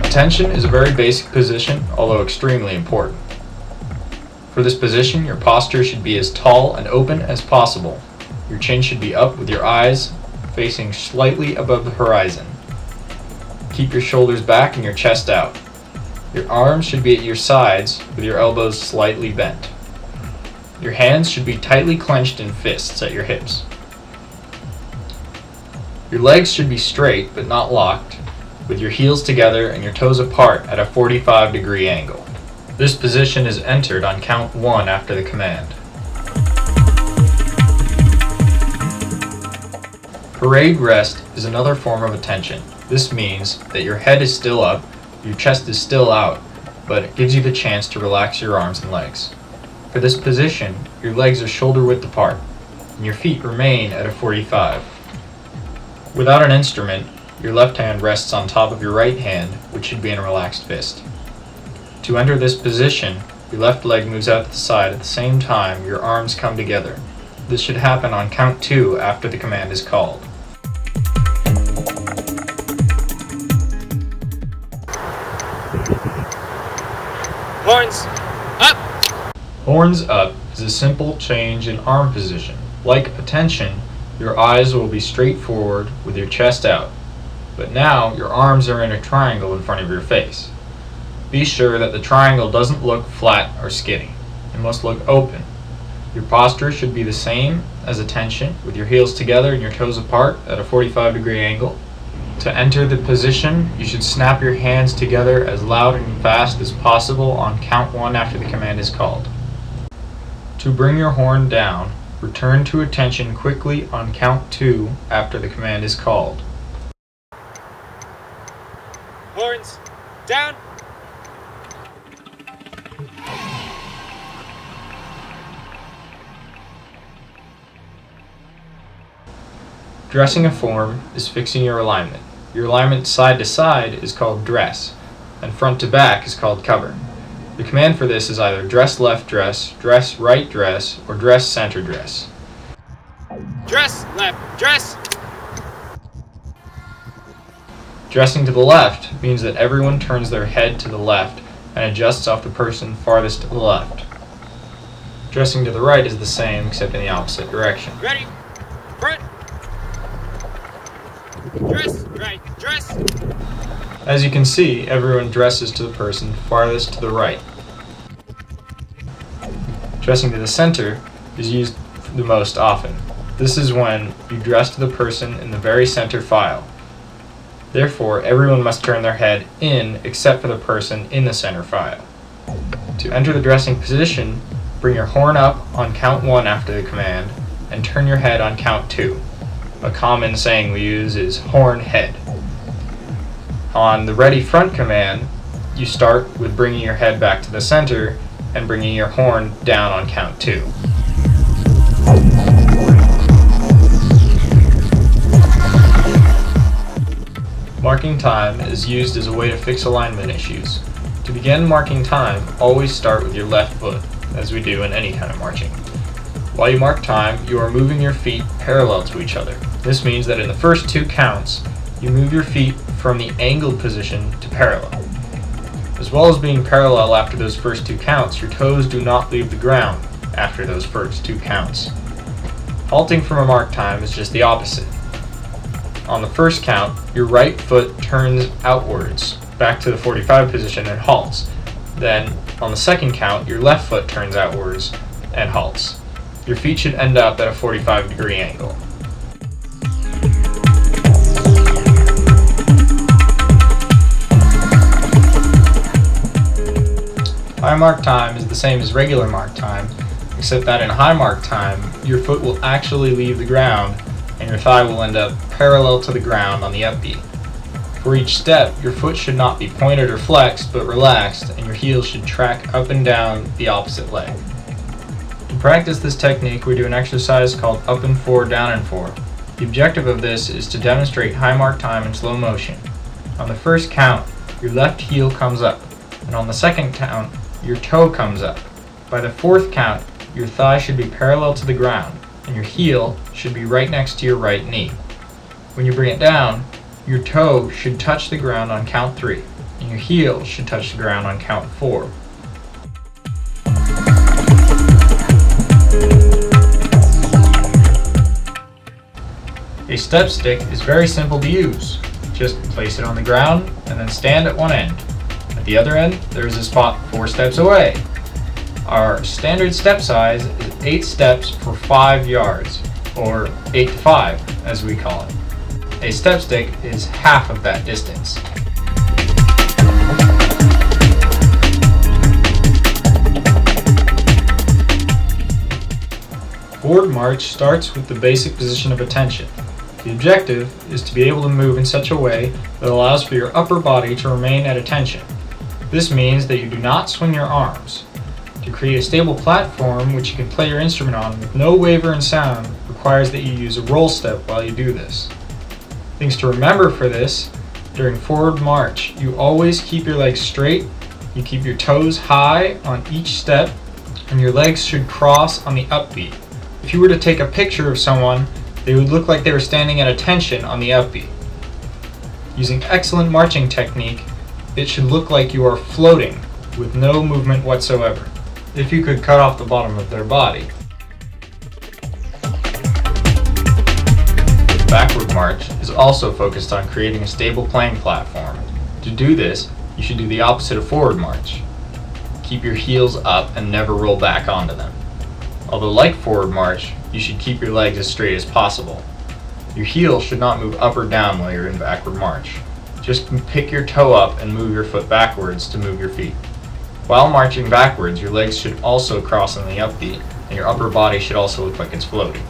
Attention is a very basic position, although extremely important. For this position, your posture should be as tall and open as possible. Your chin should be up with your eyes facing slightly above the horizon. Keep your shoulders back and your chest out. Your arms should be at your sides with your elbows slightly bent. Your hands should be tightly clenched in fists at your hips. Your legs should be straight but not locked, with your heels together and your toes apart at a 45-degree angle. This position is entered on count 1 after the command. Parade rest is another form of attention. This means that your head is still up, your chest is still out, but it gives you the chance to relax your arms and legs. For this position, your legs are shoulder width apart, and your feet remain at a 45. Without an instrument, your left hand rests on top of your right hand, which should be in a relaxed fist. To enter this position, your left leg moves out to the side at the same time your arms come together. This should happen on count 2 after the command is called. Horns up! Horns up is a simple change in arm position. Like attention, your eyes will be straight forward with your chest out, but now your arms are in a triangle in front of your face. Be sure that the triangle doesn't look flat or skinny. It must look open. Your posture should be the same as attention, with your heels together and your toes apart at a 45-degree angle. To enter the position, you should snap your hands together as loud and fast as possible on count 1 after the command is called. To bring your horn down, return to attention quickly on count 2 after the command is called. Horns down! Dressing a form is fixing your alignment. Your alignment side to side is called dress, and front to back is called cover. The command for this is either dress left dress, dress right dress, or dress center dress. Dress left dress! Dressing to the left means that everyone turns their head to the left and adjusts off the person farthest to the left. Dressing to the right is the same, except in the opposite direction. Ready? Front! Dress right dress! As you can see, everyone dresses to the person farthest to the right. Dressing to the center is used the most often. This is when you dress to the person in the very center file. Therefore, everyone must turn their head in except for the person in the center file. To enter the dressing position, bring your horn up on count 1 after the command and turn your head on count 2. A common saying we use is horn head. On the ready front command, you start with bringing your head back to the center and bringing your horn down on count 2. Marking time is used as a way to fix alignment issues. To begin marking time, always start with your left foot, as we do in any kind of marching. While you mark time, you are moving your feet parallel to each other. This means that in the first 2 counts, you move your feet from the angled position to parallel. As well as being parallel after those first 2 counts, your toes do not leave the ground after those first 2 counts. Halting from a mark time is just the opposite. On the first count, your right foot turns outwards, back to the 45 position and halts. Then, on the second count, your left foot turns outwards and halts. Your feet should end up at a 45-degree angle. High mark time is the same as regular mark time, except that in high mark time, your foot will actually leave the ground and your thigh will end up parallel to the ground on the upbeat. For each step, your foot should not be pointed or flexed, but relaxed, and your heels should track up and down the opposite leg. To practice this technique, we do an exercise called up and 4, down and 4. The objective of this is to demonstrate high mark time in slow motion. On the first count, your left heel comes up. and on the second count, your toe comes up. By the fourth count, your thigh should be parallel to the ground, and your heel should be right next to your right knee. When you bring it down, your toe should touch the ground on count 3, and your heel should touch the ground on count 4. A step stick is very simple to use. Just place it on the ground and then stand at one end. At the other end, there is a spot 4 steps away. Our standard step size is 8 steps for 5 yards, or 8 to 5 as we call it. A step stick is half of that distance. Forward march starts with the basic position of attention. The objective is to be able to move in such a way that allows for your upper body to remain at attention. This means that you do not swing your arms. To create a stable platform which you can play your instrument on with no waver in sound requires that you use a roll step while you do this. Things to remember for this: during forward march, you always keep your legs straight, you keep your toes high on each step, and your legs should cross on the upbeat. If you were to take a picture of someone, they would look like they were standing at attention on the upbeat. Using excellent marching technique, it should look like you are floating with no movement whatsoever, if you could cut off the bottom of their body. Backward march is also focused on creating a stable playing platform. To do this, you should do the opposite of forward march. Keep your heels up and never roll back onto them. Although like forward march, you should keep your legs as straight as possible. Your heel should not move up or down while you're in backward march. Just pick your toe up and move your foot backwards to move your feet. While marching backwards, your legs should also cross on the upbeat, and your upper body should also look like it's floating.